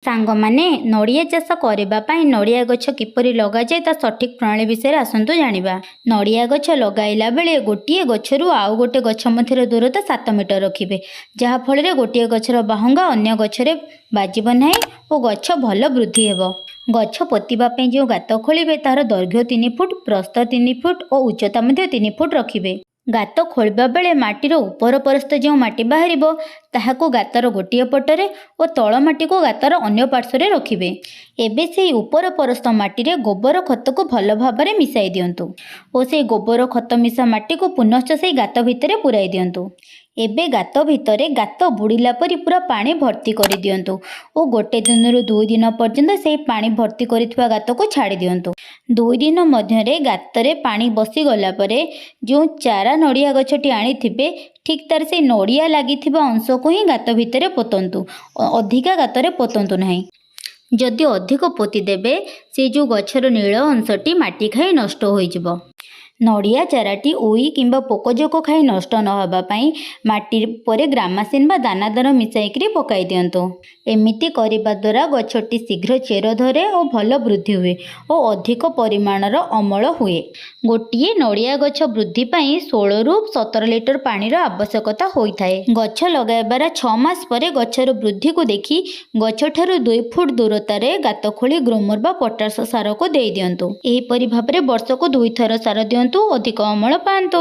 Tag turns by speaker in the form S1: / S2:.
S1: सांग माने नड़िया चाष करने नड़िया गछ किपरि लगाए ता सठिक प्रणाली विषय आसतु जानिबा। नड़िया गछ लगाइला बेले गोटे गछरु आउ गोटे गछ मध्य दूरता 7 मीटर रखिबे, जहा फल रे गोटे गछर बाहुंगा अन्य गछरे बाजिब नाही और गछ भल वृद्धि हेबो। गछ पोतिबा पई जो गात खोलिबे तार दैर्घ्य 3 फुट, प्रस्थ 3 फुट और उच्चता मध्य 3 फुट रखिबे। गात खोलिबा बेले माटीर उपर परस्थ जो माटी बाहरिबो ताहाको गातर गोटे पटरे और तल माटी को गातर अन्य पार्श्वरे रखिबे। एबे से उपर परस्थ माटी रे गोबर खत को भल भाबरे मिसाई दियंतु और से गोबर खत मिसा माटी को पुनश्च से गात भितरे पुराई दियंतु। एबे गात भितरे गात बुड़ीला परी पूरा पानी भर्ती कर दियंतु और गोटे दिन रु 2 दिन पर्यंत से पानी भर्ती करिथवा गात को छाड़ी दियंतु। 2 दिन मध्यरे गातरे पानी बसी गला परे जो चारा नड़िया गछटी आनिथिबे ठीक तार से नड़िया लागिथिबा अंश को ही गात भितरे पोतंतु, अधिका गातरे पोतंतु नाही। जदि अधिक पोती देबे से जो गछर नील अंशटी माटी खाई नष्ट हो जिवो। नड़िया चाराटी उई किंबा पोकजोक खाई नष्ट न होबा पई माटी परे ग्रामासिन बा दानादार मिसाइकरी पकाई दियंतु। एमिति करिबा द्वारा गछटी शीघ्र चेर धरे और भल वृद्धि हुए और अधिक परिमाणर अमल हुए। गोटिए नड़िया गछ वृद्धि पई 16 रु 17 लिटर पानी आवश्यकता होइथाए। गछ लगाइबार 6 मास परे गछर वृद्धि को देखि गछ ठारू 2 फुट दूरतारे गात खोली ग्रोमर बा पोटास सार को देई दियंतु। एही परि भाबरे वर्षको 2 थर सार दियंतु, अधिक अमल पांतु।